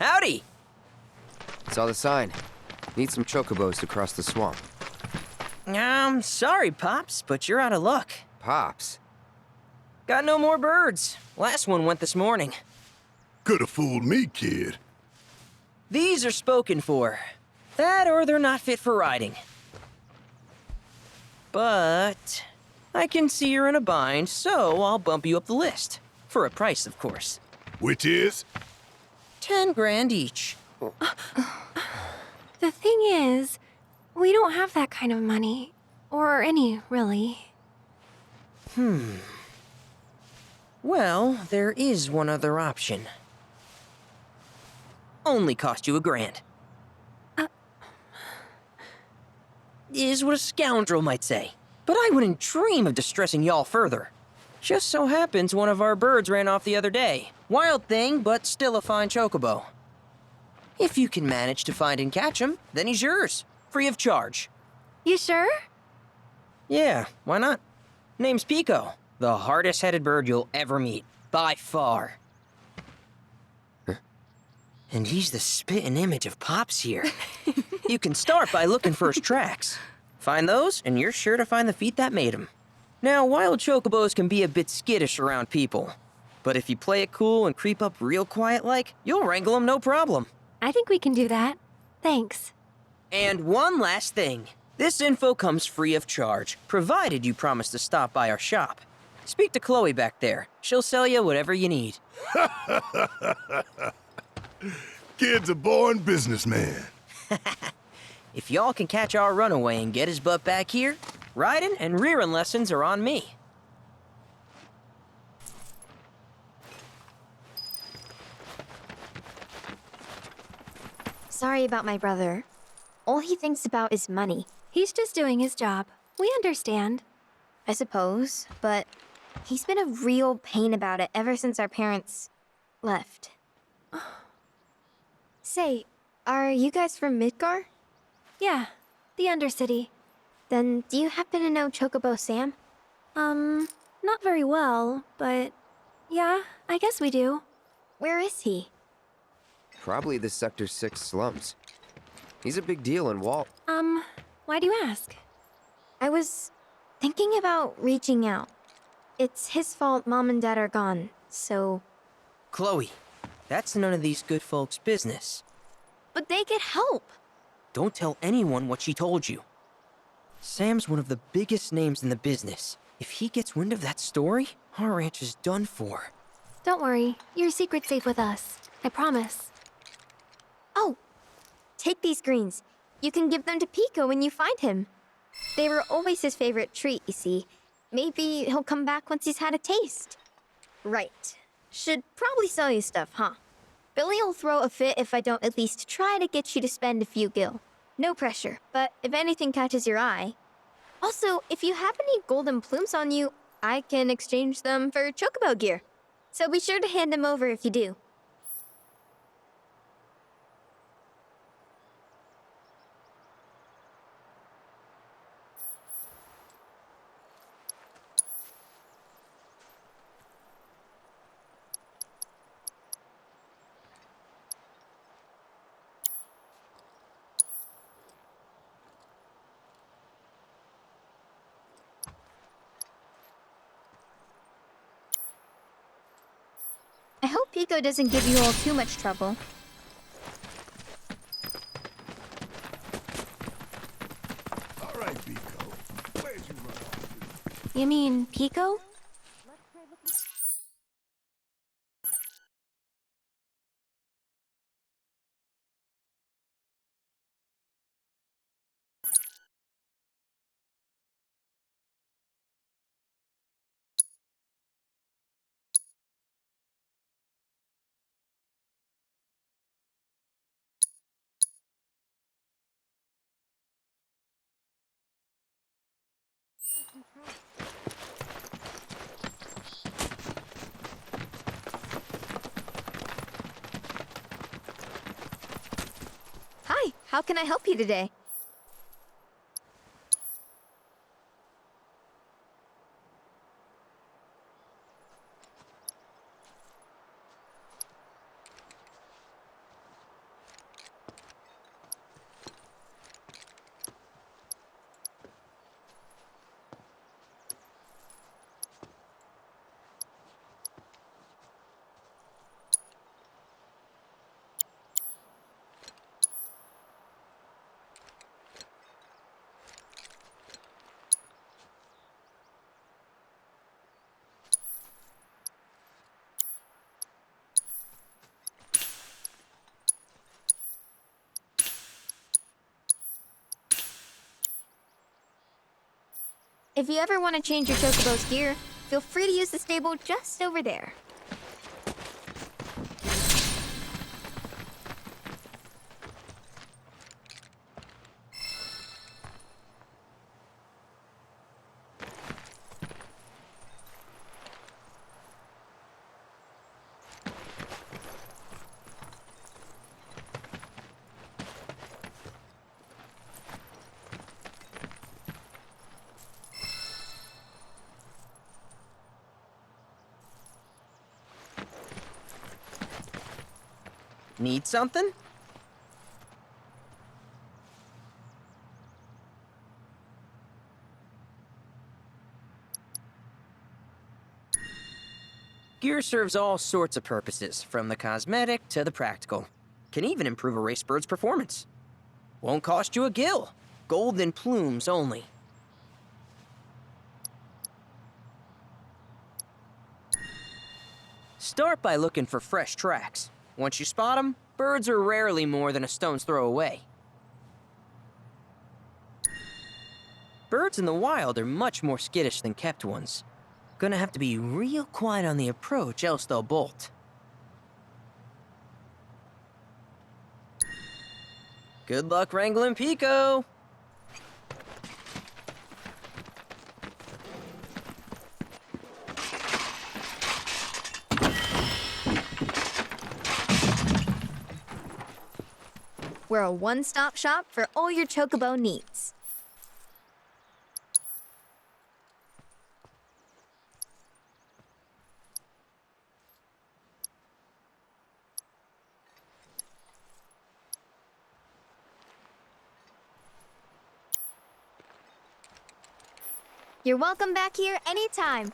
Howdy! Saw the sign. Need some chocobos to cross the swamp. Sorry, Pops, but you're out of luck. Pops? Got no more birds. Last one went this morning. Could've fooled me, kid. These are spoken for. That or they're not fit for riding. But I can see you're in a bind, so I'll bump you up the list. For a price, of course. Which is? 10 grand each. The thing is, we don't have that kind of money. Or any, really. Well, there is one other option. Only cost you $1,000. Is what a scoundrel might say. But I wouldn't dream of distressing y'all further. Just so happens one of our birds ran off the other day. Wild thing, but still a fine chocobo. If you can manage to find and catch him, then he's yours. Free of charge. You sure? Yeah, why not? Name's Pico. The hardest-headed bird you'll ever meet. By far. And he's the spitting image of Pops here. You can start by looking for his tracks. Find those, and you're sure to find the feet that made him. Now, wild chocobos can be a bit skittish around people. But if you play it cool and creep up real quiet-like, you'll wrangle them no problem. I think we can do that. Thanks. And one last thing. This info comes free of charge, provided you promise to stop by our shop. Speak to Chloe back there. She'll sell you whatever you need. Kid's a born businessman. If y'all can catch our runaway and get his butt back here, riding and rearing lessons are on me. Sorry about my brother. All he thinks about is money, He's just doing his job. We understand. I suppose, but he's been a real pain about it ever since our parents left. Say, are you guys from Midgar? Yeah, the Undercity. Then do you happen to know Chocobo Sam? Not very well, but yeah, I guess we do. Where is he? Probably the Sector 6 slums. He's a big deal in Walt. Why do you ask? I was thinking about reaching out. It's his fault Mom and Dad are gone, so... Chloe, that's none of these good folks' business. But they get help! Don't tell anyone what she told you. Sam's one of the biggest names in the business. If he gets wind of that story, our ranch is done for. Don't worry, your secret's safe with us. I promise. Oh! Take these greens. You can give them to Pico when you find him. They were always his favorite treat, you see. Maybe he'll come back once he's had a taste. Right. Should probably sell you stuff, huh? Billy'll throw a fit if I don't at least try to get you to spend a few gil. No pressure, but if anything catches your eye... Also, if you have any golden plumes on you, I can exchange them for chocobo gear. So be sure to hand them over if you do. I hope Pico doesn't give you all too much trouble. All right, Pico. Where'd you run off to? You mean Pico? Hi, how can I help you today? If you ever want to change your Chocobo's gear, feel free to use the stable just over there. Need something? Gear serves all sorts of purposes, from the cosmetic to the practical. Can even improve a race bird's performance. Won't cost you a gill. Gold and plumes only. Start by looking for fresh tracks. Once you spot them, birds are rarely more than a stone's throw away. Birds in the wild are much more skittish than kept ones. Gonna have to be real quiet on the approach, else they'll bolt. Good luck wrangling Pico! We're a one-stop shop for all your Chocobo needs. You're welcome back here anytime.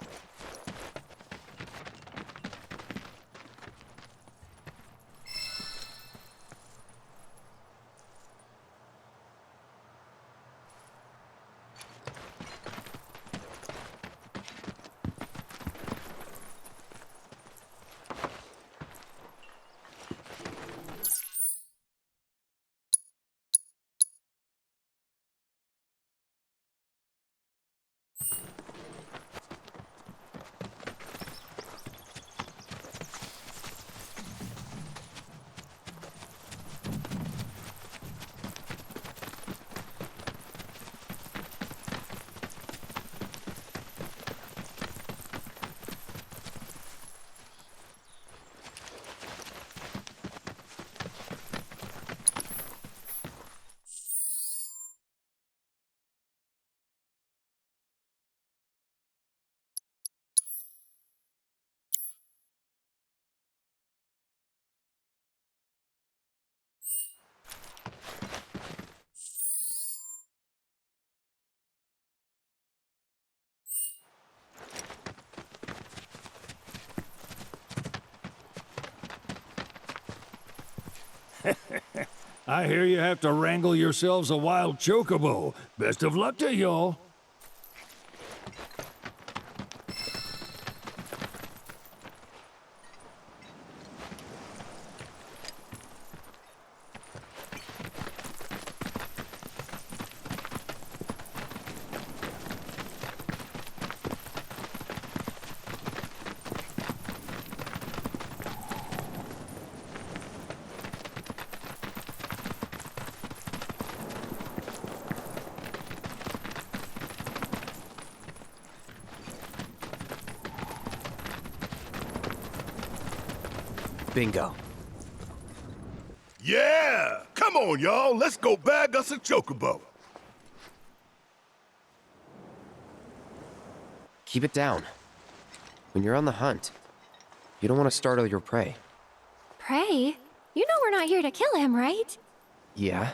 I hear you have to wrangle yourselves a wild chocobo. Best of luck to y'all. Bingo. Yeah! Come on, y'all. Let's go bag us a chocobo. Keep it down. When you're on the hunt, you don't want to startle your prey. Pray? You know we're not here to kill him, right? Yeah?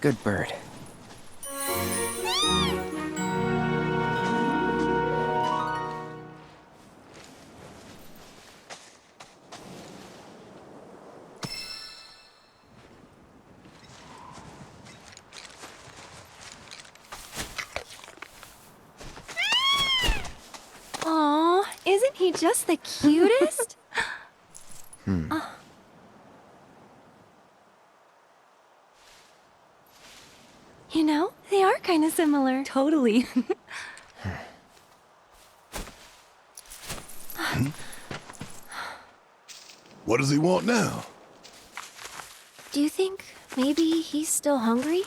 Good bird. Aw, isn't he just the cutest? You know, they are kind of similar. Totally. What does he want now? Do you think maybe he's still hungry?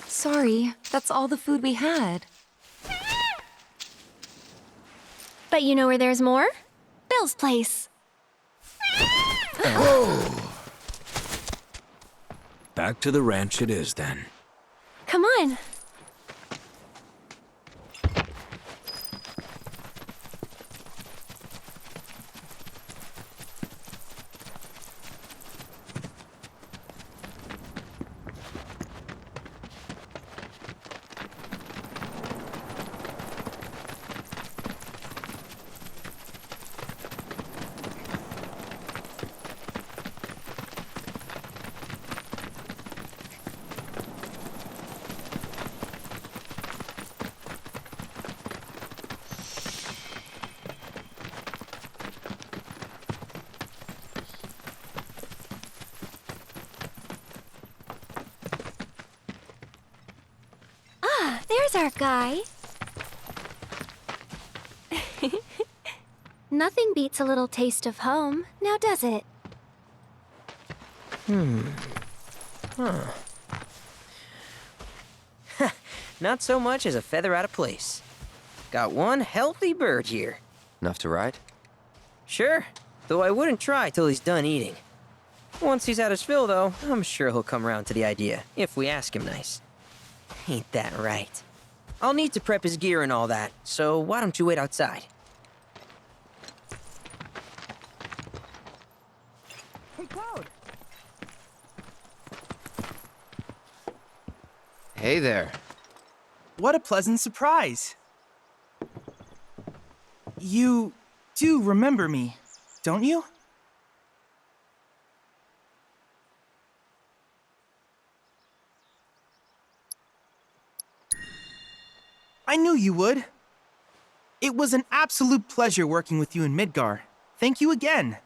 Sorry, that's all the food we had. But you know where there's more? Bill's place. Back to the ranch it is, then. Come on. There's our guy. Nothing beats a little taste of home, now does it? Not so much as a feather out of place. Got one healthy bird here. Enough to ride? Sure, though I wouldn't try till he's done eating. Once he's had his fill, though, I'm sure he'll come around to the idea, if we ask him nice. Ain't that right? I'll need to prep his gear and all that, so why don't you wait outside? Hey, Cloud! Hey there. What a pleasant surprise! You do remember me, don't you? I knew you would. It was an absolute pleasure working with you in Midgar. Thank you again.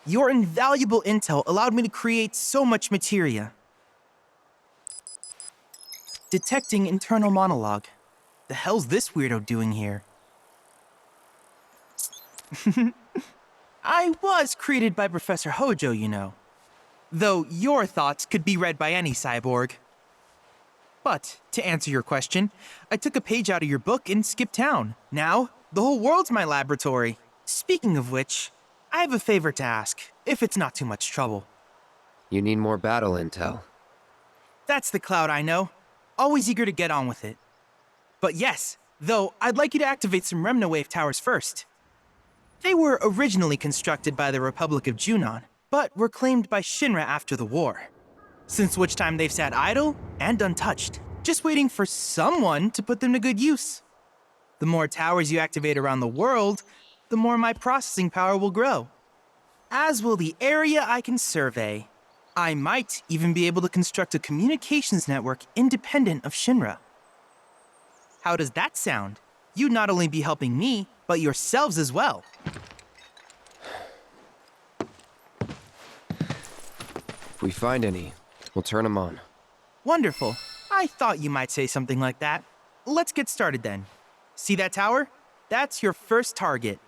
Your invaluable intel allowed me to create so much materia. Detecting internal monologue. The hell's this weirdo doing here? I was created by Professor Hojo, you know. Though your thoughts could be read by any cyborg. But, to answer your question, I took a page out of your book and skipped town. Now, the whole world's my laboratory. Speaking of which, I have a favor to ask, if it's not too much trouble. You need more battle intel. That's the Cloud I know. Always eager to get on with it. But yes, though, I'd like you to activate some Remnawave towers first. They were originally constructed by the Republic of Junon, but were claimed by Shinra after the war. Since which time they've sat idle and untouched, just waiting for someone to put them to good use. The more towers you activate around the world, the more my processing power will grow. As will the area I can survey. I might even be able to construct a communications network independent of Shinra. How does that sound? You'd not only be helping me, but yourselves as well. If we find any, we'll turn them on. Wonderful. I thought you might say something like that. Let's get started then. See that tower? That's your first target.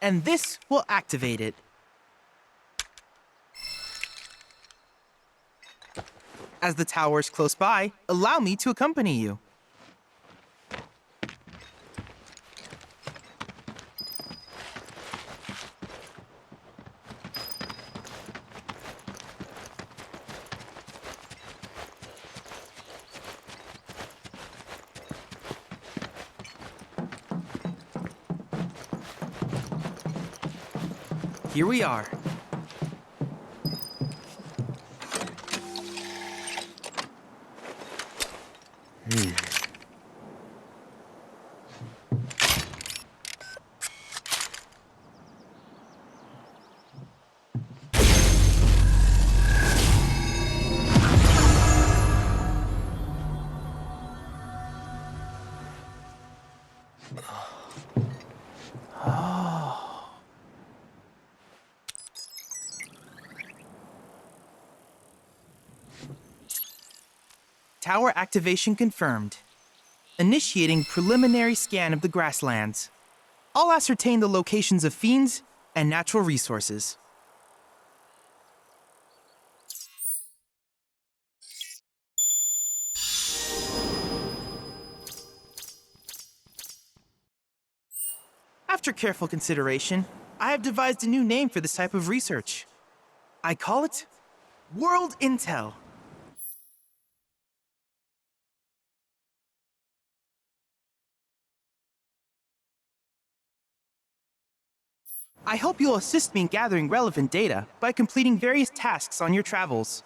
And this will activate it. As the tower is close by, allow me to accompany you. here we are. Tower activation confirmed. Initiating preliminary scan of the grasslands. I'll ascertain the locations of fiends and natural resources. After careful consideration, I have devised a new name for this type of research. I call it World Intel. I hope you'll assist me in gathering relevant data by completing various tasks on your travels.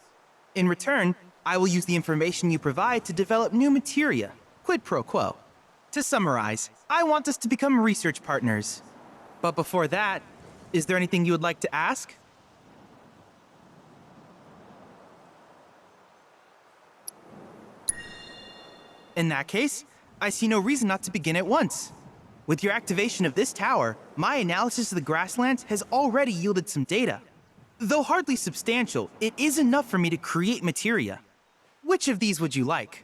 In return, I will use the information you provide to develop new materia, quid pro quo. To summarize, I want us to become research partners. But before that, is there anything you would like to ask? In that case, I see no reason not to begin at once. With your activation of this tower, my analysis of the grasslands has already yielded some data. Though hardly substantial, it is enough for me to create materia. Which of these would you like?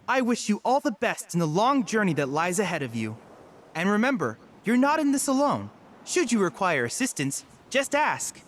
I wish you all the best in the long journey that lies ahead of you. And remember, you're not in this alone. Should you require assistance, just ask.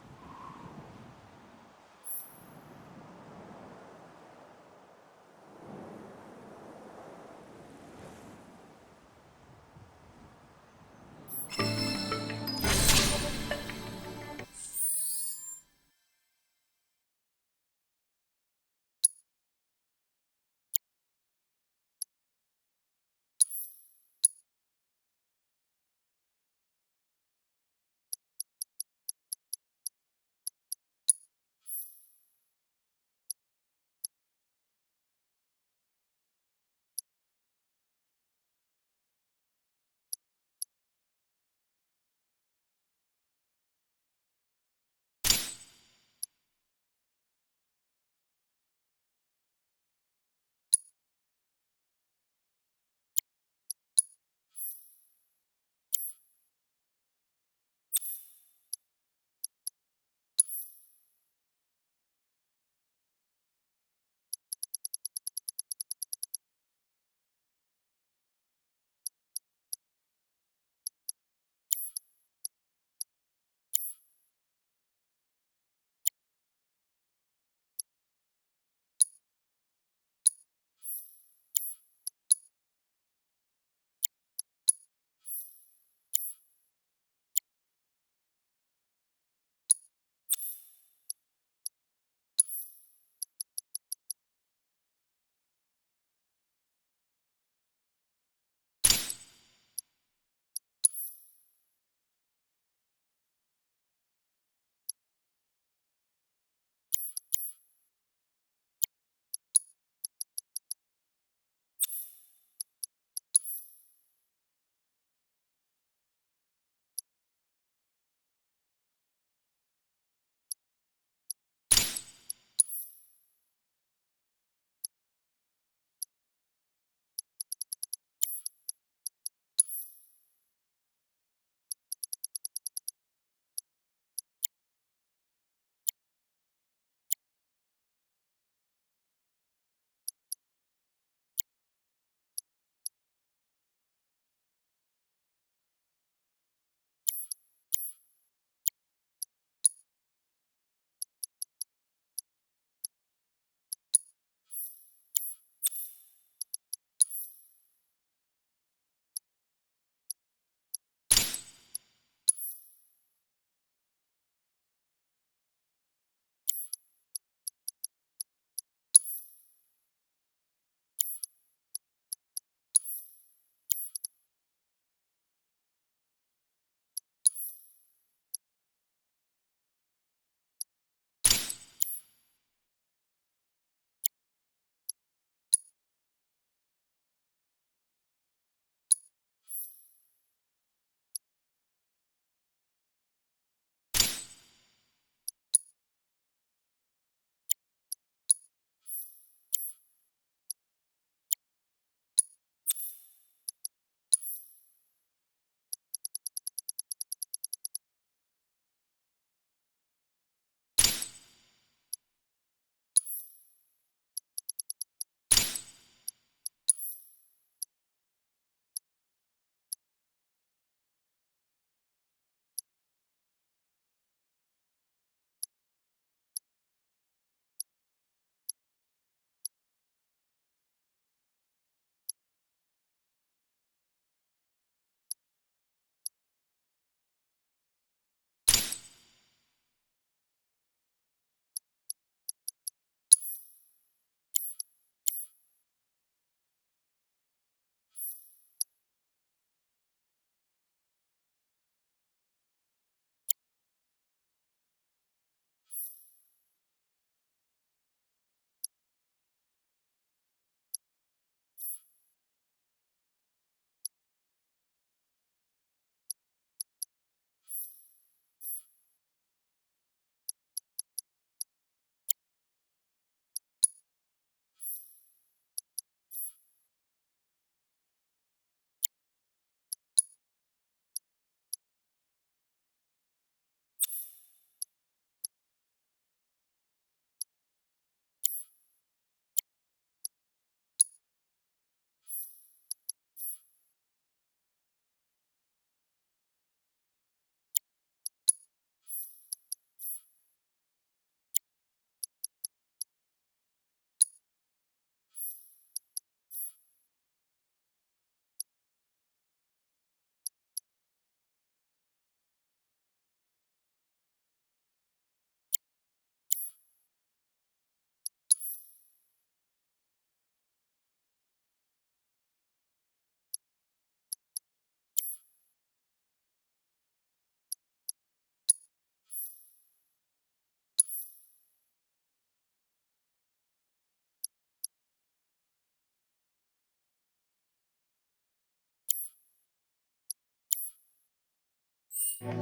Hey,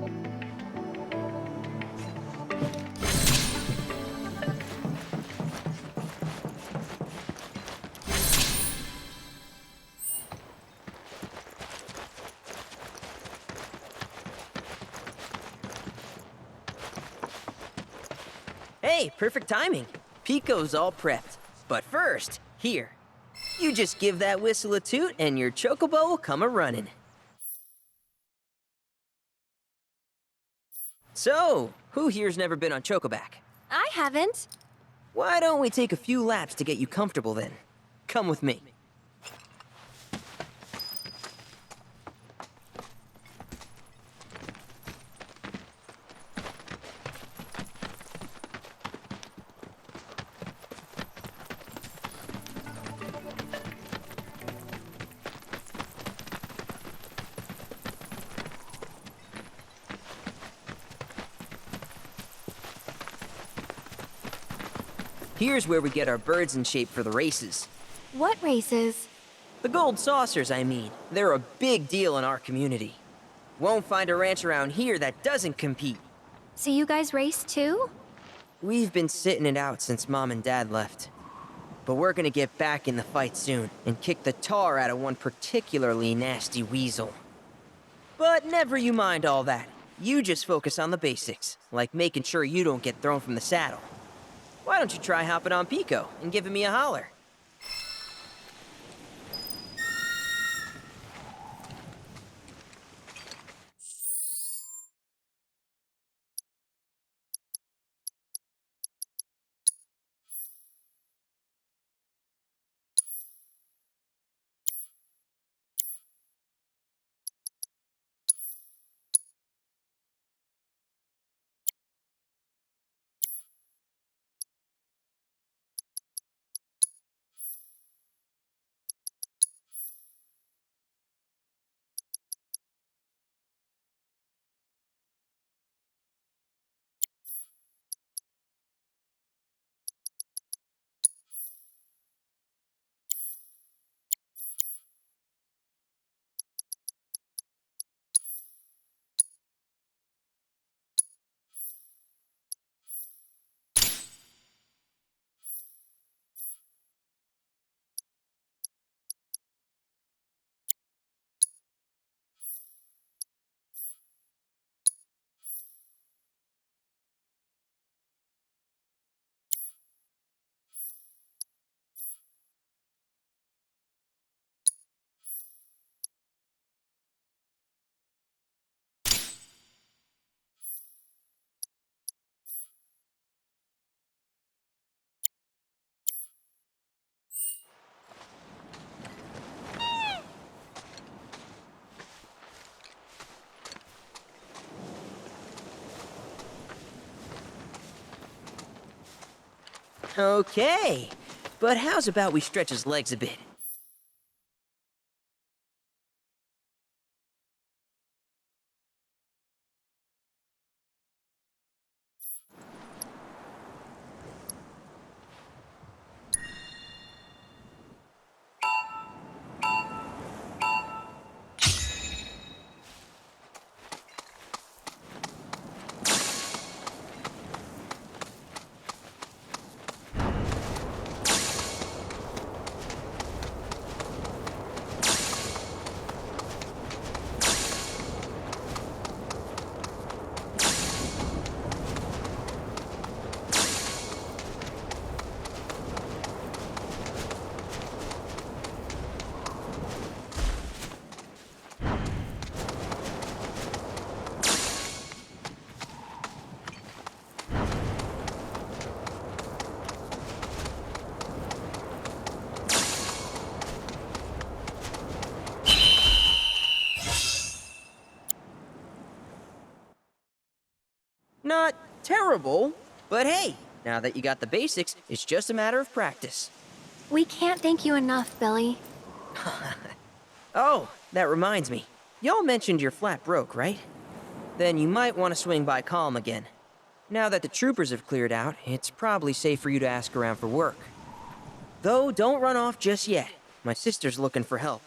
perfect timing. Pico's all prepped. But first, here. You just give that whistle a toot and your chocobo will come a-running. So, who here's never been on Chocoback? I haven't. Why don't we take a few laps to get you comfortable then? Come with me. Here's where we get our birds in shape for the races. What races? The gold saucers, I mean. They're a big deal in our community. Won't find a ranch around here that doesn't compete. So you guys race too? We've been sitting it out since Mom and Dad left. But we're gonna get back in the fight soon and kick the tar out of one particularly nasty weasel. But never you mind all that. You just focus on the basics, like making sure you don't get thrown from the saddle. Why don't you try hopping on Pico and giving me a holler? Okay, but how's about we stretch his legs a bit? Not terrible, but hey, now that you got the basics, it's just a matter of practice. We can't thank you enough, Billy. Oh, that reminds me. Y'all mentioned your flat broke, right? Then you might want to swing by Calm again. Now that the troopers have cleared out, it's probably safe for you to ask around for work. Though, don't run off just yet. My sister's looking for help.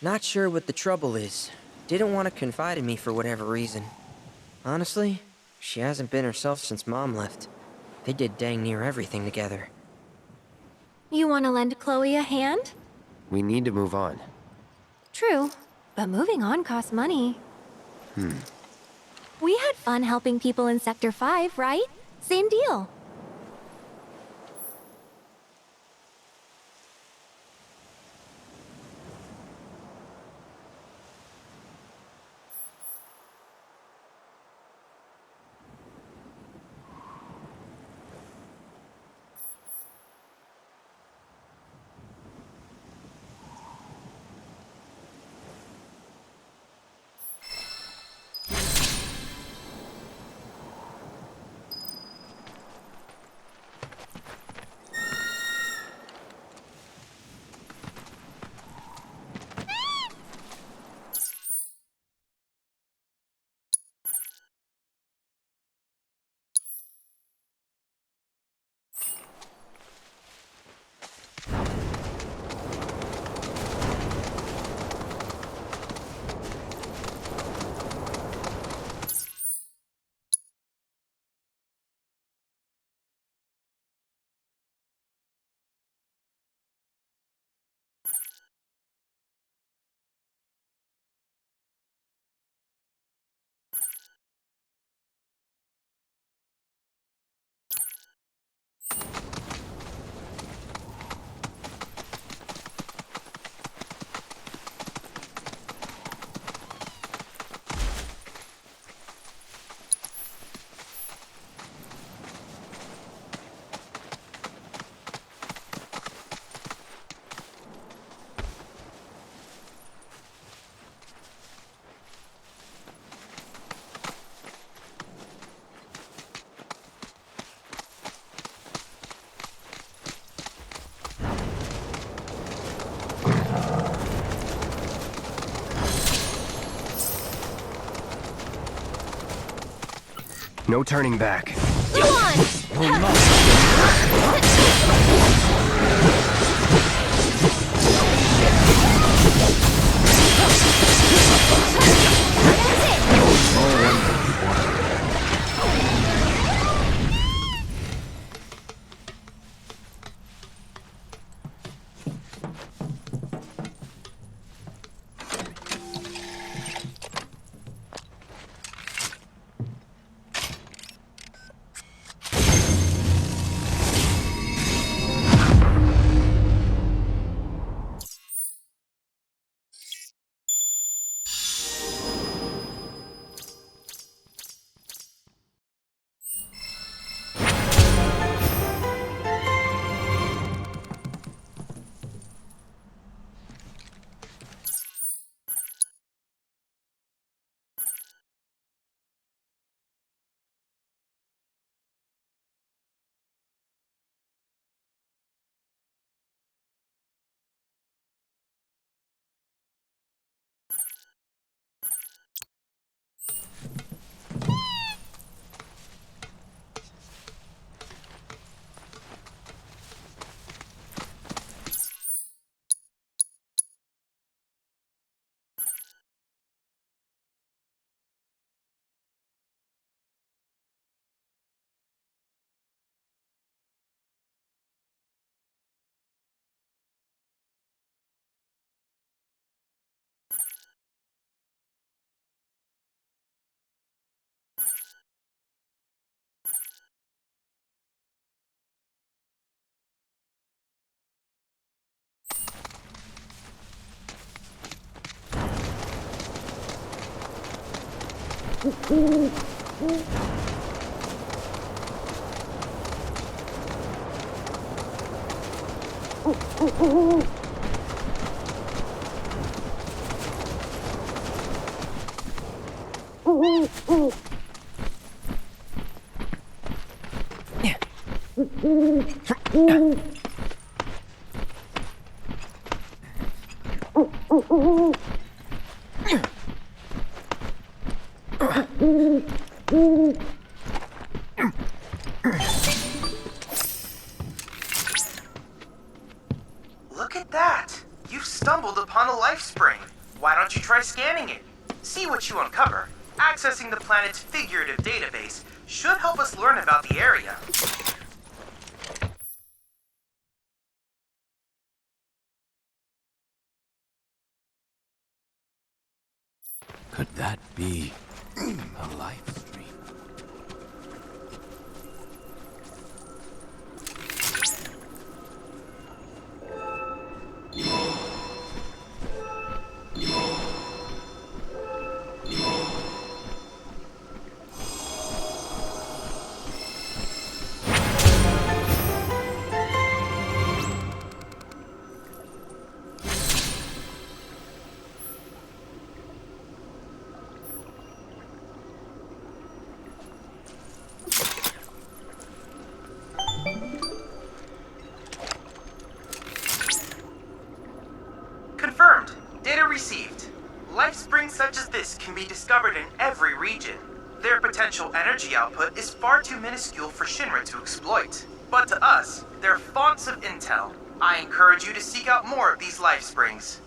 Not sure what the trouble is, didn't want to confide in me for whatever reason. Honestly, she hasn't been herself since Mom left. They did dang near everything together. You want to lend Chloe a hand? We need to move on. True, but moving on costs money. We had fun helping people in Sector 5, right? Same deal. No turning back. Go on! Look at that! You've stumbled upon a life spring. Why don't you try scanning it? see what you uncover. Accessing the planet's figurative database should help us learn about the area. Could that be a live stream? Confirmed. Data received. Life springs such as this can be discovered in every region. Their potential energy output is far too minuscule for Shinra to exploit. But to us, they're fonts of intel. I encourage you to seek out more of these life springs.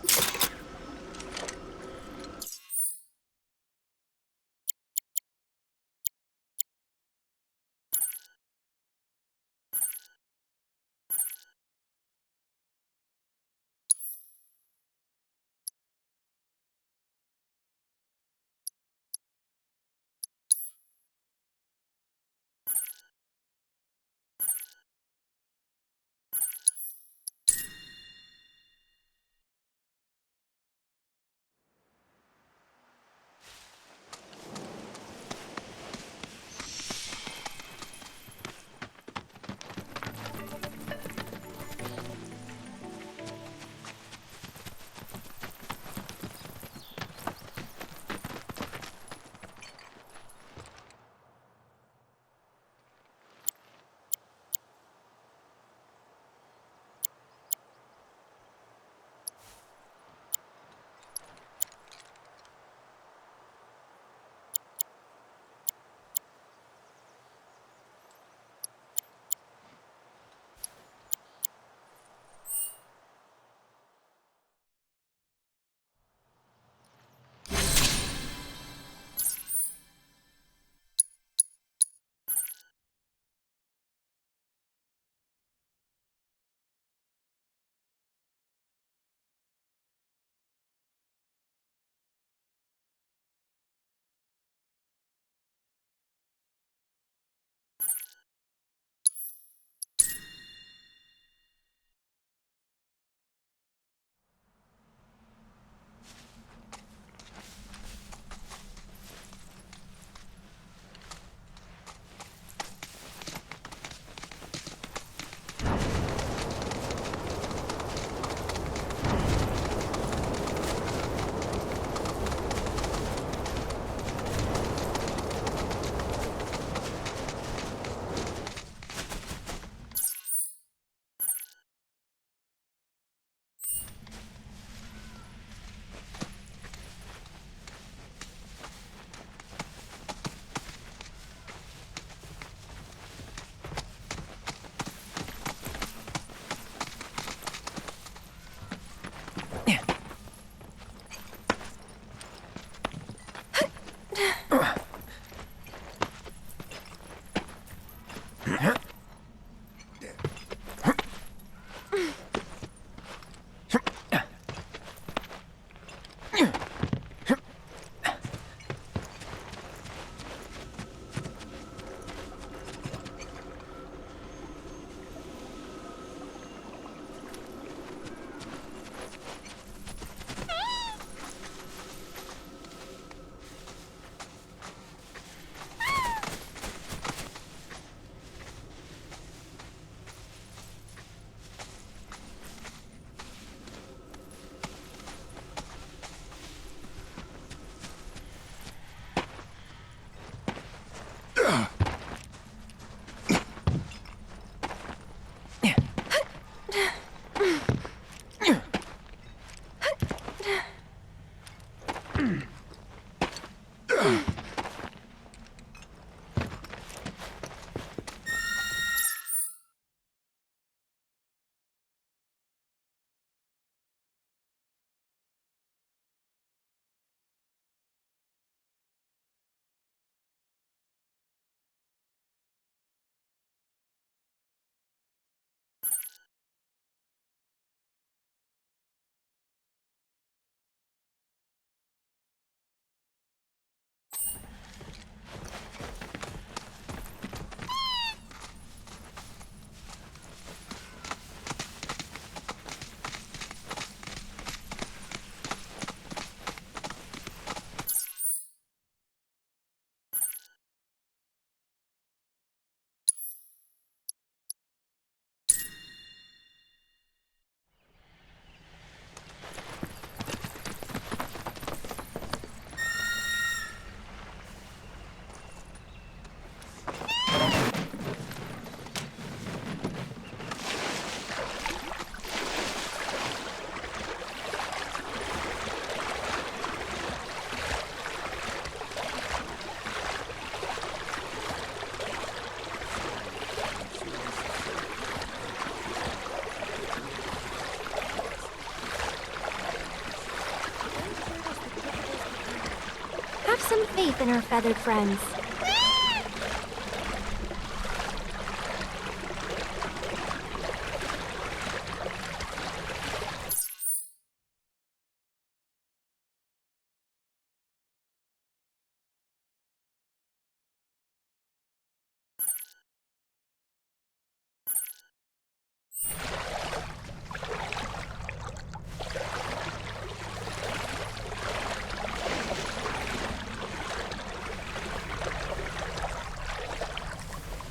some faith in our feathered friends.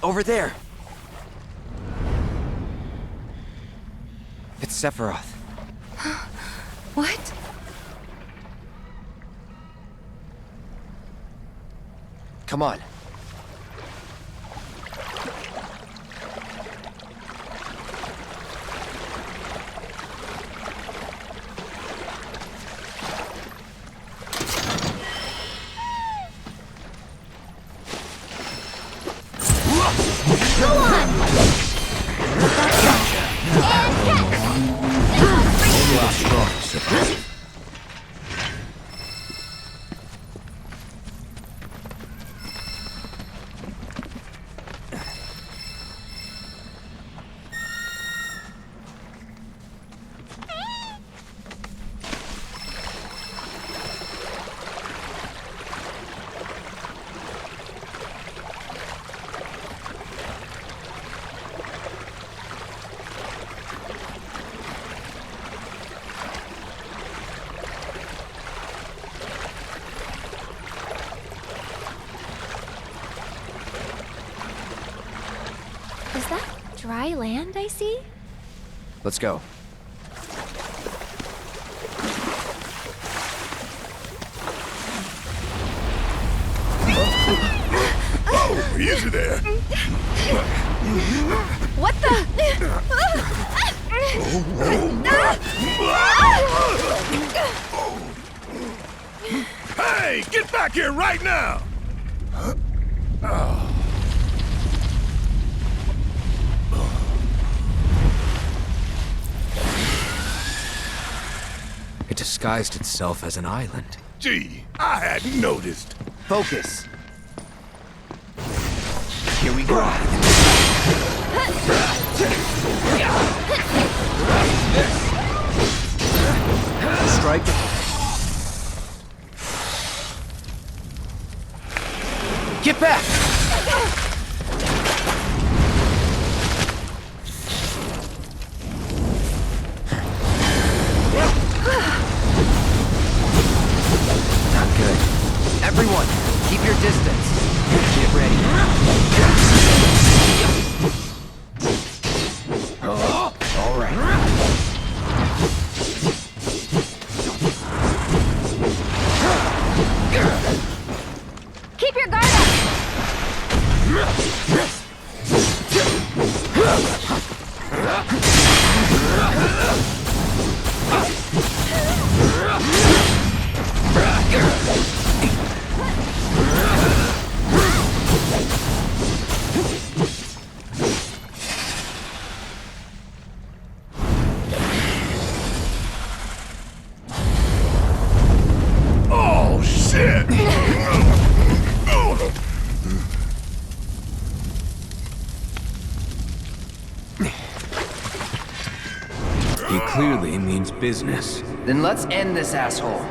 Over there! It's Sephiroth. What? Come on. Is that dry land I see? Let's go. Oh, easy there. What the? Hey, get back here right now! It disguised itself as an island. Gee, I hadn't noticed. Focus. Here we go. Strike. Get back! Not good. Everyone, keep your distance. Get ready. All right. Keep your guard up! Oh, shit! He clearly means business. Then let's end this asshole.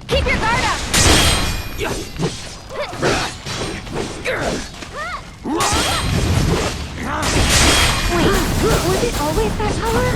Keep your guard up! Wait, was it always that power?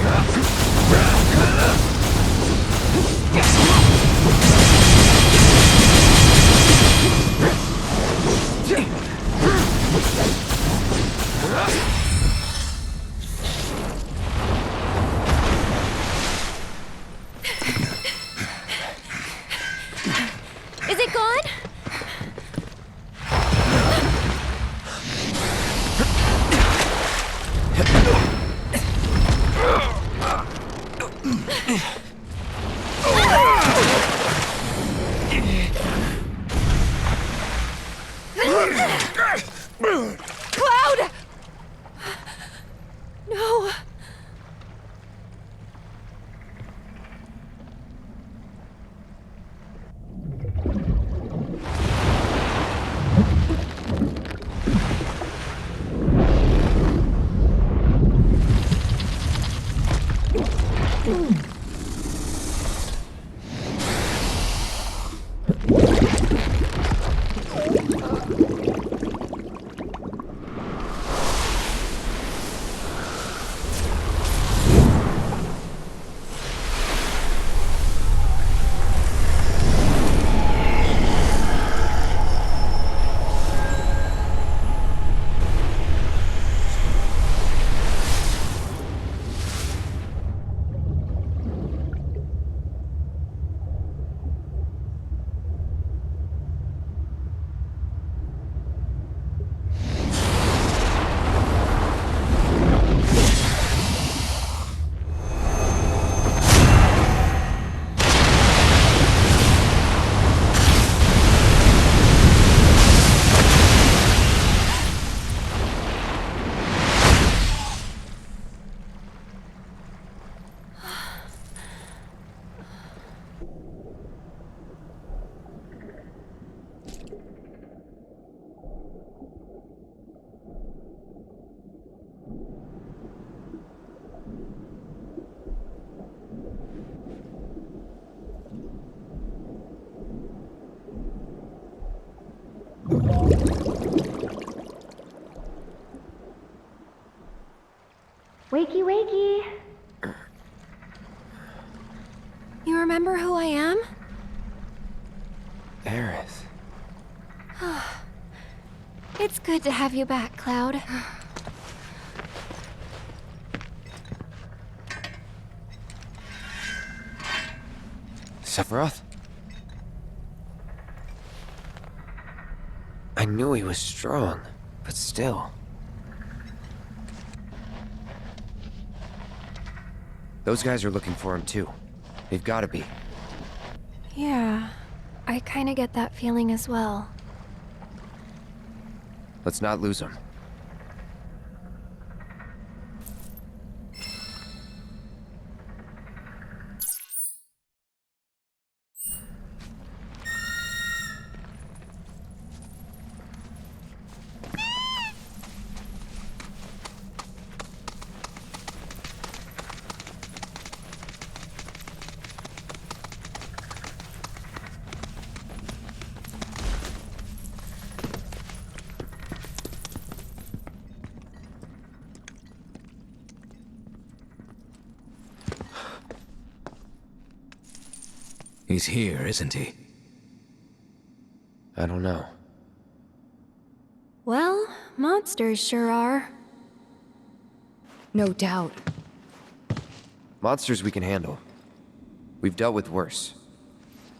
Is it gone? Wakey, wakey. You remember who I am? Aerith. It's good to have you back, Cloud. Sephiroth? I knew he was strong, but still. Those guys are looking for him too. They've gotta be. Yeah, I kinda get that feeling as well. Let's not lose him. He's here, isn't he? I don't know. Well, monsters sure are. No doubt. Monsters we can handle. We've dealt with worse.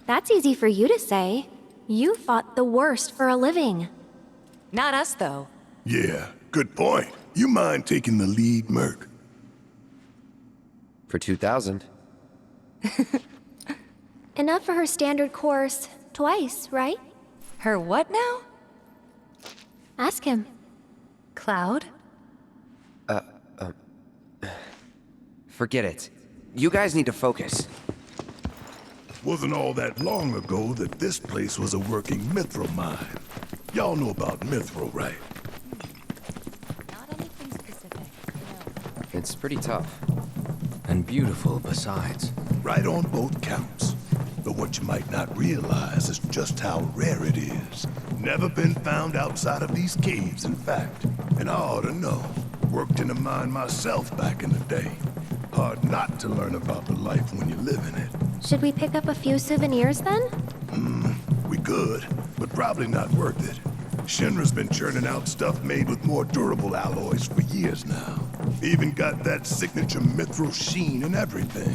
That's easy for you to say. You fought the worst for a living. Not us, though. Yeah, good point. You mind taking the lead, Merc? For 2,000. Enough for her standard course. Twice, right? Her what now? Ask him. Cloud? Forget it. You guys need to focus. Wasn't all that long ago that this place was a working mithril mine. Y'all know about mithril, right? Not anything specific. It's pretty tough. And beautiful besides. Right on both counts. But what you might not realize is just how rare it is. Never been found outside of these caves, in fact. And I ought to know. Worked in a mine myself back in the day. Hard not to learn about the life when you live in it. Should we pick up a few souvenirs then? We could, but probably not worth it. Shinra's been churning out stuff made with more durable alloys for years now. Even got that signature mithril sheen and everything.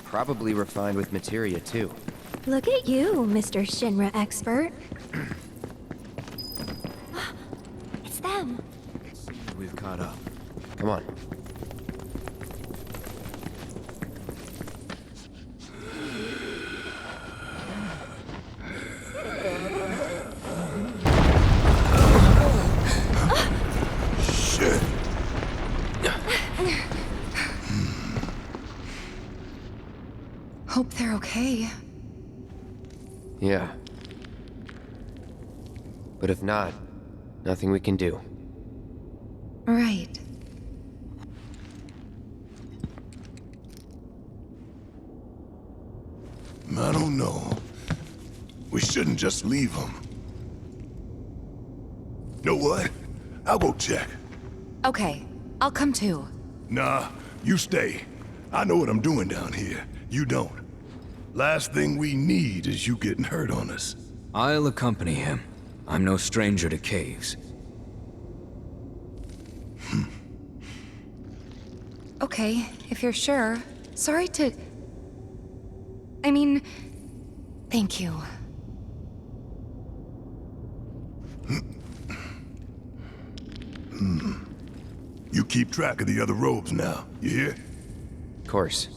Probably refined with materia too. Look at you, Mr. Shinra expert. It's them. We've caught up. Come on. Shit. Hope they're okay. Yeah. But if not, nothing we can do. Right. I don't know. We shouldn't just leave them. Know what? I'll go check. Okay, I'll come too. Nah, you stay. I know what I'm doing down here. You don't. Last thing we need is you getting hurt on us. I'll accompany him. I'm no stranger to caves. Okay, if you're sure. Sorry to... I mean... Thank you. You keep track of the other robes now, you hear? Of course.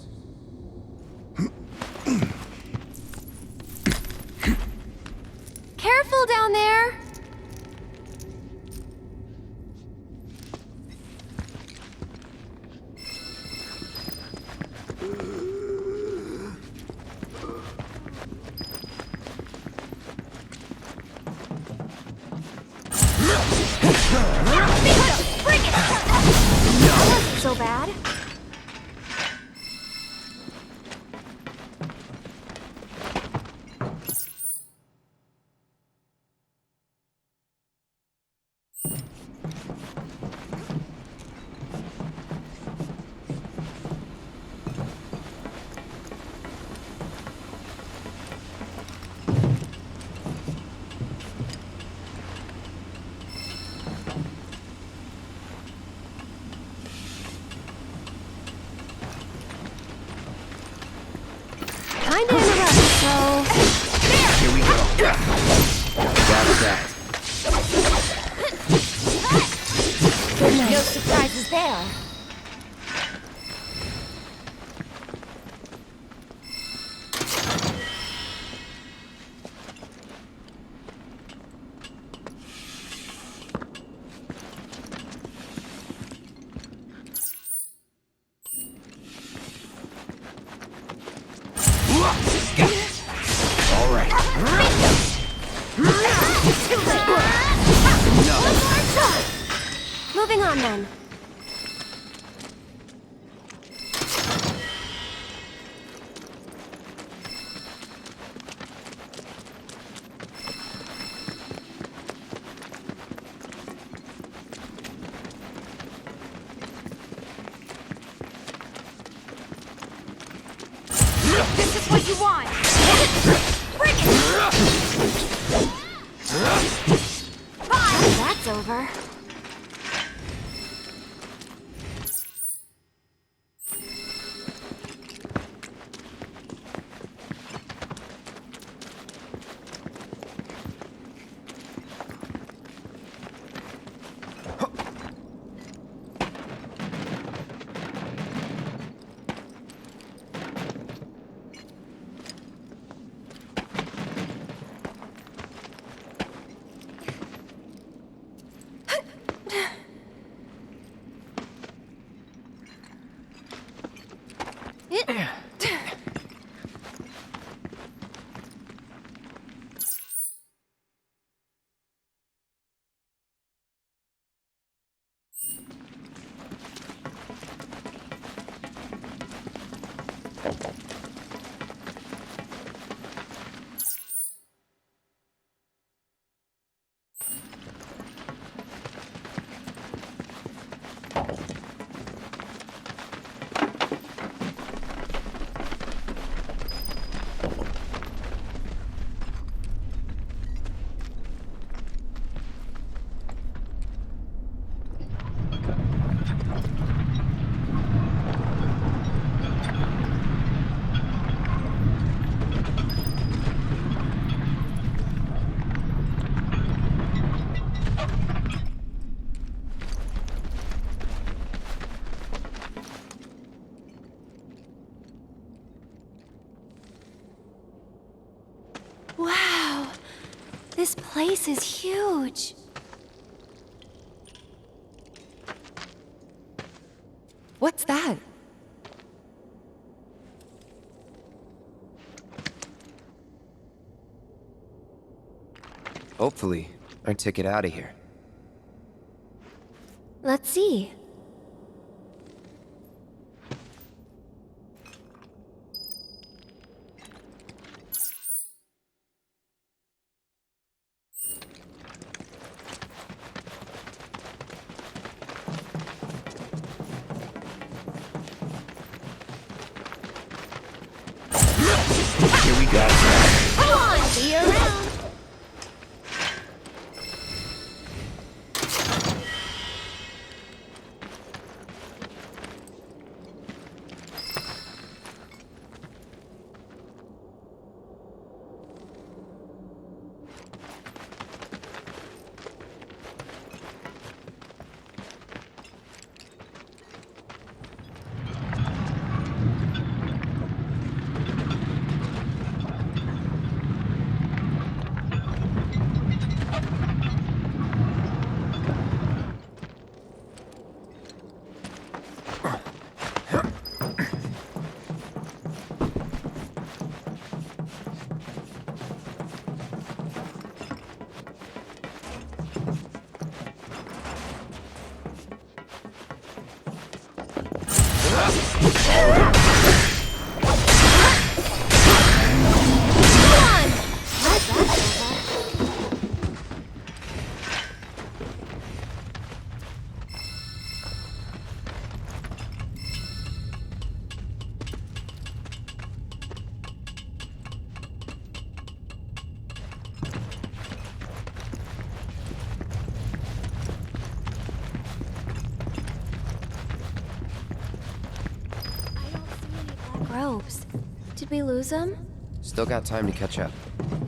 Careful down there! That wasn't so bad. That's that. No surprises there. All right. Moving on then. This is what you want. Bring it. Fine. That's over. Wow. This place is huge. What's that? Hopefully, our ticket out of here. Let's see. Here we go. Come on, see you around. Robes. Did we lose them? Still got time to catch up.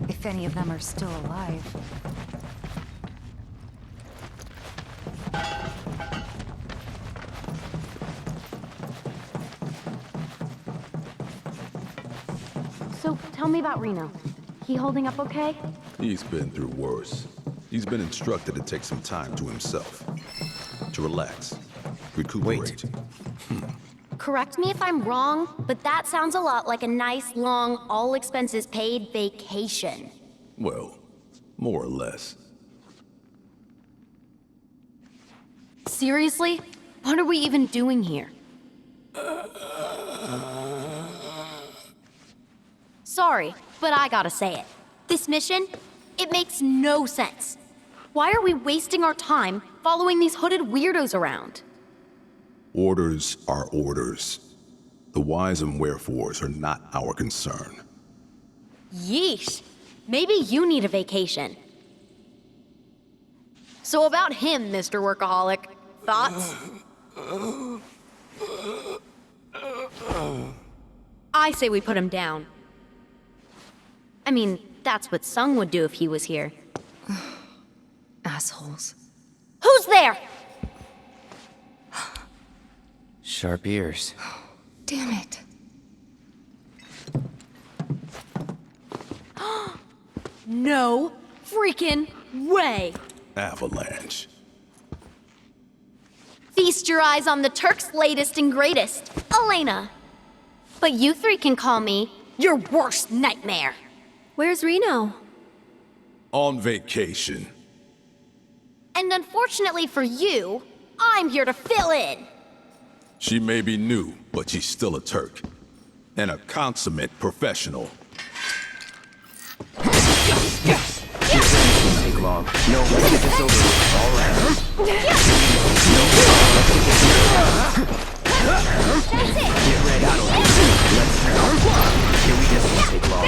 If any of them are still alive. So tell me about Reno. He holding up okay? He's been through worse. He's been instructed to take some time to himself. To relax. Recuperate. Correct me if I'm wrong, but that sounds a lot like a nice, long, all expenses paid vacation. Well, more or less. Seriously? What are we even doing here? Sorry, but I gotta say it. This mission, it makes no sense. Why are we wasting our time following these hooded weirdos around? Orders are orders. The whys and wherefores are not our concern. Yeesh. Maybe you need a vacation. So about him, Mr. Workaholic. Thoughts? I say we put him down. I mean, that's what Sung would do if he was here. Assholes. Who's there? Sharp ears. Damn it. No freaking way! Avalanche. Feast your eyes on the Turk's latest and greatest, Elena. But you three can call me your worst nightmare. Where's Reno? On vacation. And unfortunately for you, I'm here to fill in. She may be new, but she's still a Turk. And a consummate professional. Take long. No, let's get this over with. All right. No, let's get this over. That's it. Get ready. Let's go. Here we just take long.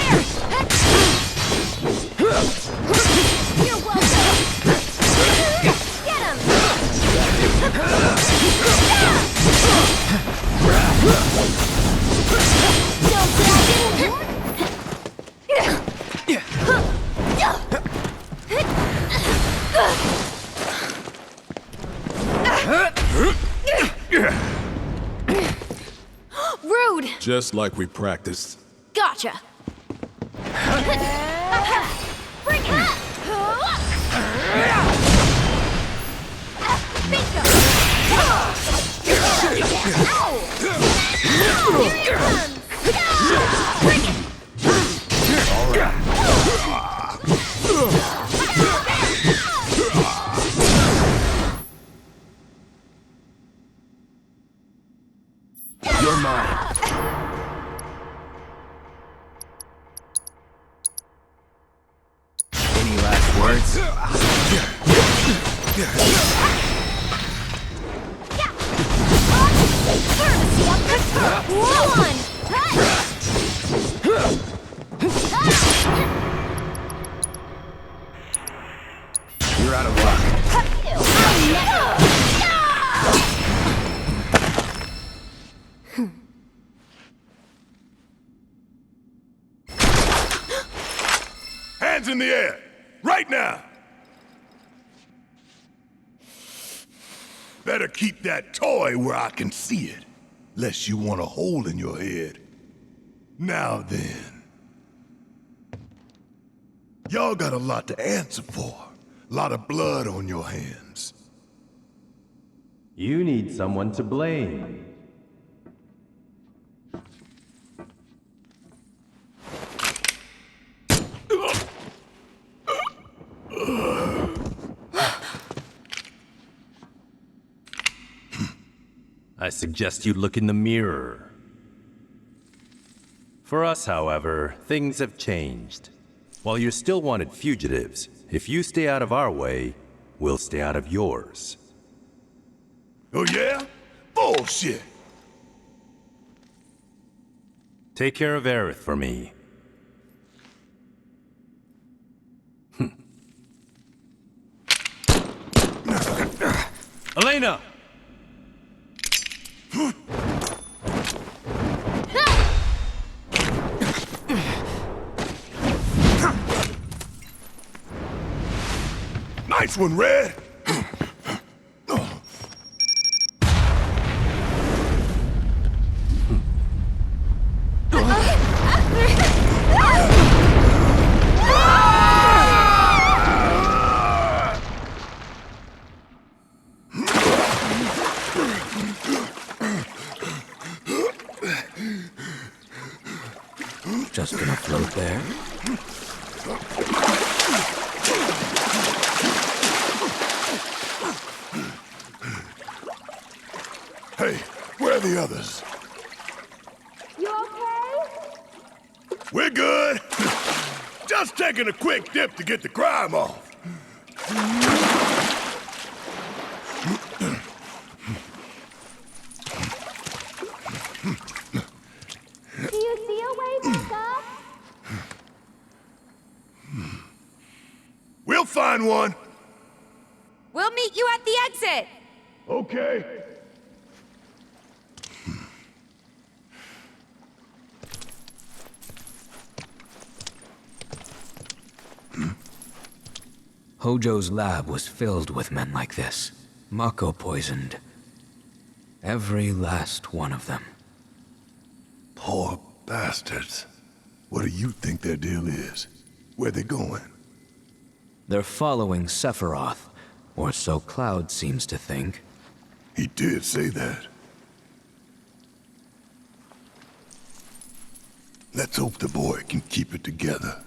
You're welcome. Get him. Don't say I didn't. Rude! Just like we practiced. Gotcha! Bring it up! Bingo! Ow! Here he comes! Bring it! All right. You're mine. Any last words? You're out of luck. Hands in the air, right now! Better keep that toy where I can see it, lest you want a hole in your head. Now then. Y'all got a lot to answer for. A lot of blood on your hands. You need someone to blame. I suggest you look in the mirror. For us, however, things have changed. While you're still wanted fugitives, if you stay out of our way, we'll stay out of yours. Oh yeah? Bullshit! Take care of Aerith for me. Elena! Nice one, Red! Just gonna float there? Hey, where are the others? You okay? We're good. Just taking a quick dip to get the crime off. Do you see a way back up? We'll find one. We'll meet you at the exit. Okay. Hojo's lab was filled with men like this. Mako poisoned. Every last one of them. Poor bastards. What do you think their deal is? Where they going? They're following Sephiroth, or so Cloud seems to think. He did say that. Let's hope the boy can keep it together.